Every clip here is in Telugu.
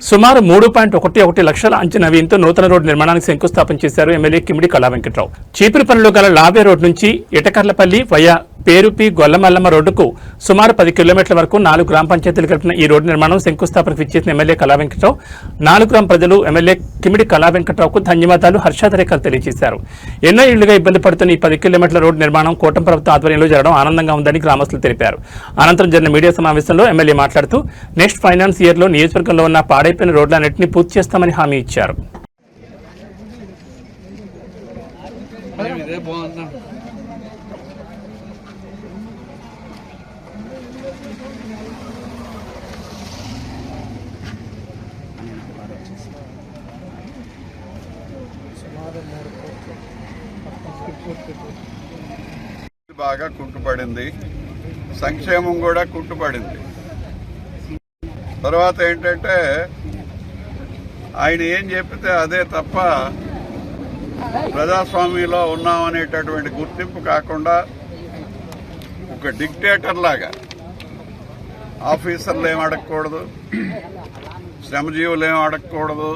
సుమారు 3.11 లక్షల అంచనా వ్యయంతో నూతన రోడ్డు నిర్మాణానికి శంకుస్థాపన చేశారు ఎమ్మెల్యే కిమిడి కళా వెంకట్రావు. చీపురుపల్లిలో గల లావే రోడ్ నుంచి ఇటకర్లపల్లి వయా పేరుపి గొల్లమల్లమ్మ రోడ్డుకు సుమారు 10 కిలోమీటర్ల వరకు 4 గ్రామ పంచాయతీలు కలిపిన ఈ రోడ్డు నిర్మాణం శంకుస్థాపనకు ఇచ్చేసిన ఎమ్మెల్యే కళా వెంకట్రావు 4 గ్రామ ప్రజలు ఎమ్మెల్యే కిమిడి కళా వెంకట్రావుకు ధన్యవాదాలు, హర్షాతిరేకాలు తెలియజేశారు. ఎన్నో ఏళ్లుగా ఇబ్బంది పడుతున్న ఈ 10 కిలోమీటర్ల రోడ్డు నిర్మాణం కూటమి ప్రభుత్వం ఆధ్వర్యంలో జరగడం ఆనందంగా ఉందని గ్రామస్తులు తెలిపారు. అనంతరం జరిగిన మీడియా సమావేశంలో ఎమ్మెల్యే మాట్లాడుతూ నెక్స్ట్ ఫైనాన్స్ ఇయర్లో నియోజకవర్గంలో ఉన్న పాడైపోయిన రోడ్లన్నింటినీ పూర్తి చేస్తామని హామీ ఇచ్చారు. బాగా కుంటుపడింది, సంక్షేమం కూడా కుంటుపడింది. తర్వాత ఏంటంటే ఆయన ఏం చెప్పితే అదే తప్ప ప్రజాస్వామ్యంలో ఉన్నామనేటటువంటి గుర్తింపు కాకుండా ఒక డిక్టేటర్ లాగా ఆఫీసర్లు ఏం అడగకూడదు, శ్రమజీవులు ఏం అడగకూడదు,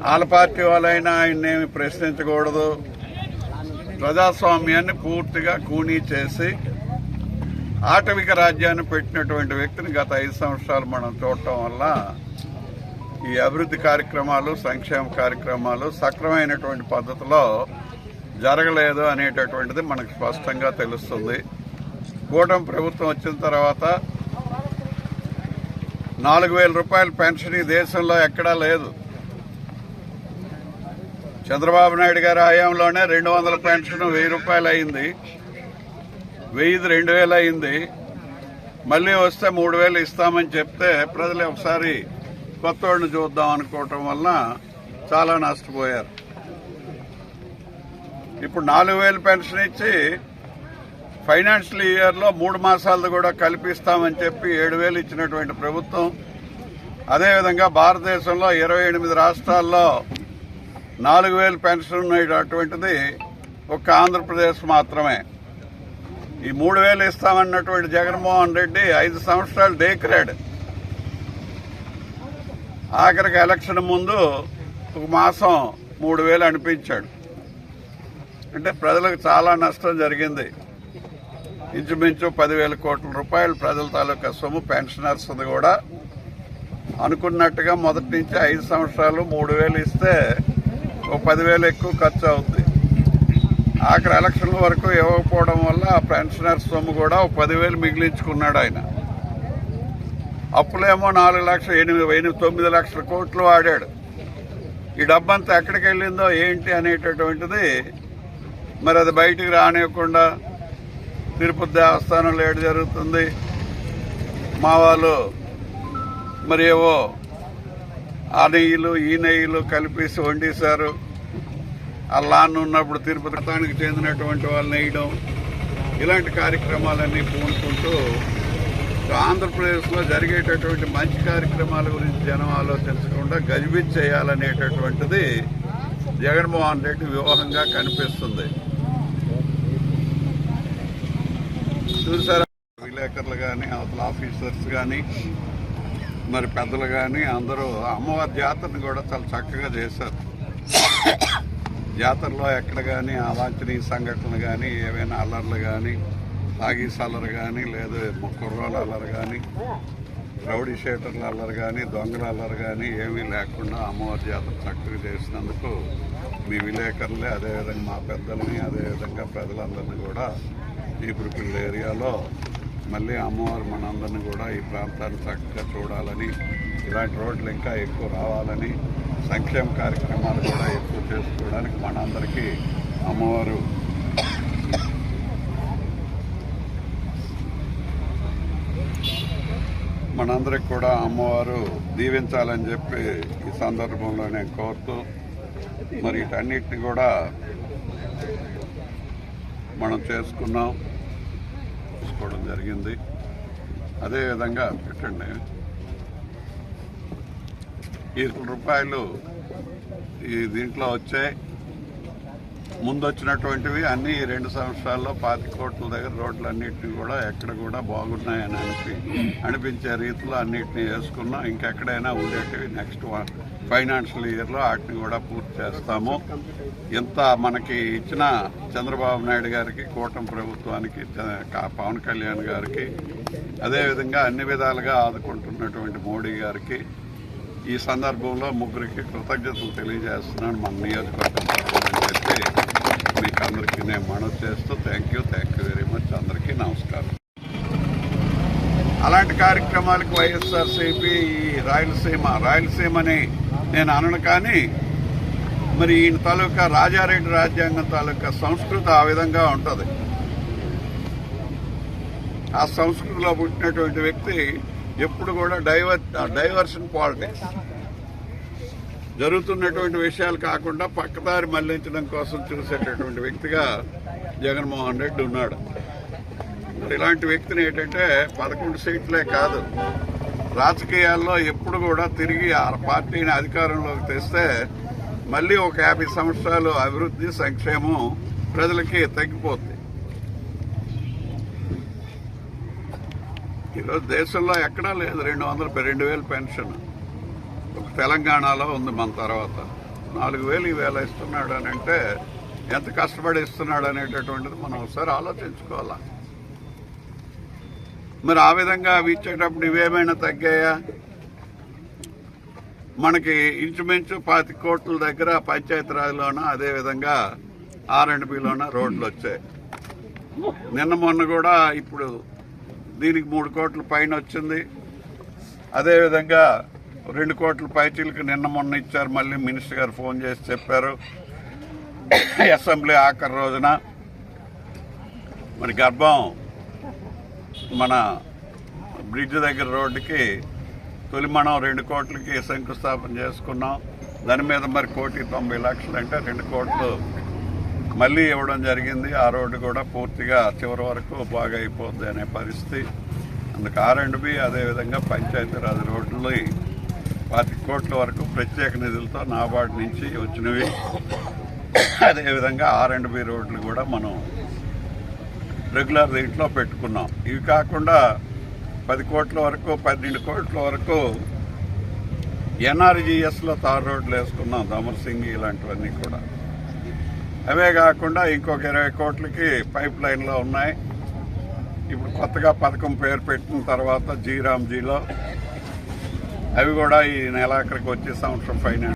వాళ్ళ పార్టీ వాళ్ళైనా ఆయన్నేమి ప్రశ్నించకూడదు, ప్రజాస్వామ్యాన్ని పూర్తిగా కూనీ చేసి ఆటవిక రాజ్యాన్ని పెట్టినటువంటి వ్యక్తిని గత 5 సంవత్సరాలు మనం చూడటం వల్ల ఈ అభివృద్ధి కార్యక్రమాలు, సంక్షేమ కార్యక్రమాలు సక్రమైనటువంటి పద్ధతిలో జరగలేదు అనేటటువంటిది మనకు స్పష్టంగా తెలుస్తుంది. కూటమి ప్రభుత్వం వచ్చిన తర్వాత 4,000 రూపాయల పెన్షన్ ఈ దేశంలో ఎక్కడా లేదు. చంద్రబాబు నాయుడు గారి హయాంలోనే 200 పెన్షన్ 1000 రూపాయలు అయింది, 1000 2,000 అయింది. మళ్ళీ వస్తే 3,000 ఇస్తామని చెప్తే ప్రజలు ఒకసారి కొత్తోడిని చూద్దాం అనుకోవటం వల్ల చాలా నష్టపోయారు. ఇప్పుడు 4,000 పెన్షన్ ఇచ్చి ఫైనాన్షియల్ ఇయర్లో 3 మాసాలది కూడా కల్పిస్తామని చెప్పి 7,000 ఇచ్చినటువంటి ప్రభుత్వం, అదేవిధంగా భారతదేశంలో 28 రాష్ట్రాల్లో 4,000 పెన్షన్ ఉండేటటువంటిది ఒక ఆంధ్రప్రదేశ్ మాత్రమే. ఈ 3,000 ఇస్తామన్నటువంటి జగన్మోహన్ రెడ్డి 5 సంవత్సరాలు డేక్రాడ్. ఆఖరికి ఎలక్షన్ ముందు ఒక మాసం 3,000 అనిపించాడు. అంటే ప్రజలకు చాలా నష్టం జరిగింది. ఇంచుమించు 10,000 కోట్ల రూపాయలు ప్రజల తాలూకా సొమ్ము పెన్షనర్స్ కూడా అనుకున్నట్టుగా మొదటి నుంచి 5 సంవత్సరాలు 3,000 ఇస్తే ఒక 10,000 ఎక్కువ ఖర్చు అవుతుంది. ఆఖరి ఎలక్షన్ల వరకు ఇవ్వకపోవడం వల్ల పెన్షనర్స్ సొమ్ము కూడా ఒక 10,000 మిగిలించుకున్నాడు ఆయన. అప్పులేమో 9 లక్షల కోట్లు వాడాడు. ఈ డబ్బంతా ఎక్కడికి వెళ్ళిందో ఏంటి అనేటటువంటిది మరి అది బయటికి రానివ్వకుండా తిరుపతి దేవస్థానంలో ఏడు జరుగుతుంది. మా వాళ్ళు మరి ఏవో ఆ నెయ్యిలు ఈ నెయ్యిలు కలిపేసి వండేశారు. అల్లాన్ని ఉన్నప్పుడు తిరుపతి గతానికి చెందినటువంటి వాళ్ళు నెయ్యడం, ఇలాంటి కార్యక్రమాలన్నీ పూనుకుంటూ ఆంధ్రప్రదేశ్లో జరిగేటటువంటి మంచి కార్యక్రమాల గురించి జనం ఆలోచించకుండా గజిబిజి చేయాలనేటటువంటిది జగన్మోహన్ రెడ్డి వ్యూహంగా కనిపిస్తుంది. చూసారా, విలేకరులు కానీ అవతల ఆఫీసర్స్ కానీ మరి పెద్దలు కానీ అందరూ అమ్మవారి జాతరను కూడా చాలా చక్కగా చేశారు. జాతరలో ఎక్కడ కానీ అవాంఛనీయ సంఘటనలు కానీ, ఏవైనా అల్లర్లు కానీ, తాగీస్ అల్లరు కానీ, లేదా కుర్రోళ్ళ అల్లరు కానీ, రౌడీ షేటర్ల అల్లరు కానీ, దొంగల అల్లరు కానీ ఏమీ లేకుండా అమ్మవారి జాతర చక్కగా చేసినందుకు మీ విలేకరులే, అదేవిధంగా మా పెద్దల్ని, అదేవిధంగా ప్రజలందరినీ కూడా చీపురుపల్లి ఏరియాలో మళ్ళీ అమ్మవారు మనందరినీ కూడా ఈ ప్రాంతాన్ని చక్కగా చూడాలని, ఇలాంటి రోడ్లు ఇంకా ఎక్కువ రావాలని, సంక్షేమ కార్యక్రమాలు కూడా ఎక్కువ చేసుకోవడానికి మనందరికీ అమ్మవారు మనందరికి కూడా అమ్మవారు దీవించాలని చెప్పి ఈ సందర్భంలో నేను కోరుతూ మరి వీటన్నిటిని కూడా మనం చేసుకోవడం జరిగింది. అదేవిధంగా పెట్టండి, రూపాయలు ఈ దీంట్లో వచ్చాయి. ముందు వచ్చినటువంటివి అన్ని ఈ 2 సంవత్సరాల్లో 25 కోట్ల దగ్గర రోడ్లన్నింటినీ కూడా ఎక్కడ కూడా బాగున్నాయని అనిపించే రీతిలో అన్నింటినీ వేసుకున్నాం. ఇంకెక్కడైనా ఉండేటివి నెక్స్ట్ ఫైనాన్షియల్ ఇయర్లో వాటిని కూడా పూర్తి చేస్తాము. ఇంత మనకి ఇచ్చిన చంద్రబాబు నాయుడు గారికి, కూటమి ప్రభుత్వానికి, పవన్ కళ్యాణ్ గారికి, అదేవిధంగా అన్ని విధాలుగా ఆదుకుంటున్నటువంటి మోడీ గారికి ఈ సందర్భంలో ముగ్గురికి కృతజ్ఞతలు తెలియజేస్తున్నాను. మన నియోజకవర్గం అని చెప్పి మీకు అందరికీ నేను మనవి చేస్తూ థ్యాంక్ యూ వెరీ మచ్. అందరికీ నమస్కారం. అలాంటి కార్యక్రమాలకు వైఎస్ఆర్సీపీ రాయలసీమని నేను అనను, కానీ మరి ఈయన తాలూకా రాజారెడ్డి రాజ్యాంగం తాలూకా సంస్కృతి ఆ విధంగా ఉంటుంది. ఆ సంస్కృతిలో పుట్టినటువంటి వ్యక్తి ఎప్పుడు కూడా డైవర్షన్ పాలిటిక్స్ జరుగుతున్నటువంటి విషయాలు కాకుండా పక్కదారి మళ్లించడం కోసం చూసేటటువంటి వ్యక్తిగా జగన్మోహన్ రెడ్డి ఉన్నాడు. మరి ఇలాంటి వ్యక్తిని ఏంటంటే 11 సీట్లే కాదు, రాజకీయాల్లో ఎప్పుడు కూడా తిరిగి ఆ పార్టీని అధికారంలోకి తెస్తే మళ్ళీ ఒక 50 సంవత్సరాలు అభివృద్ధి సంక్షేమం ప్రజలకి తగ్గిపోతుంది. ఈరోజు దేశంలో ఎక్కడా లేదు 2,000 పెన్షన్. ఒక తెలంగాణలో ఉంది మన తర్వాత. 4,000 ఈవేళ ఇస్తున్నాడు అని అంటే ఎంత కష్టపడి ఇస్తున్నాడు అనేటటువంటిది మనం ఒకసారి ఆలోచించుకోవాలా. మరి ఆ విధంగా అవి ఇచ్చేటప్పుడు ఇవేమైనా తగ్గాయా? మనకి ఇంచుమించు 25 కోట్ల దగ్గర పంచాయతీరాజ్లోన, అదేవిధంగా R&Bలోన రోడ్లు వచ్చాయి. నిన్న మొన్న కూడా ఇప్పుడు దీనికి 3 కోట్ల పైన వచ్చింది. అదేవిధంగా 2 కోట్ల పైచీలకు నిన్న మొన్న ఇచ్చారు. మళ్ళీ మినిస్టర్ గారు ఫోన్ చేసి చెప్పారు అసెంబ్లీ ఆఖరి రోజున. మరి గర్భం మన బ్రిడ్జ్ దగ్గర రోడ్డుకి తొలి మనం 2 కోట్లకి శంకుస్థాపన చేసుకున్నాం. దాని మీద మరి 1,90,00,000 అంటే 2 కోట్లు మళ్ళీ ఇవ్వడం జరిగింది. ఆ రోడ్డు కూడా పూర్తిగా చివరి వరకు బాగా అయిపోద్ది అనే పరిస్థితి. అందుకు R&B అదేవిధంగా పంచాయతీరాజ్ రోడ్లు 25 కోట్ల వరకు ప్రత్యేక నిధులతో నాబార్డు నుంచి వచ్చినవి. అదేవిధంగా R&B రోడ్లు కూడా మనం రెగ్యులర్ దీంట్లో పెట్టుకున్నాం. ఇవి కాకుండా 10 కోట్ల వరకు 12 కోట్ల వరకు NRGSలో తార్ రోడ్లు వేసుకున్నాం, దమర్సింగి ఇలాంటివన్నీ కూడా. అవే కాకుండా ఇంకొక 20 కోట్లకి పైప్ లైన్లో ఉన్నాయి. ఇప్పుడు కొత్తగా పథకం పేరు పెట్టిన తర్వాత జీరామ్జీలో అవి కూడా ఈ నెలాఖరికి వచ్చే సంవత్సరం ఫైనాన్స్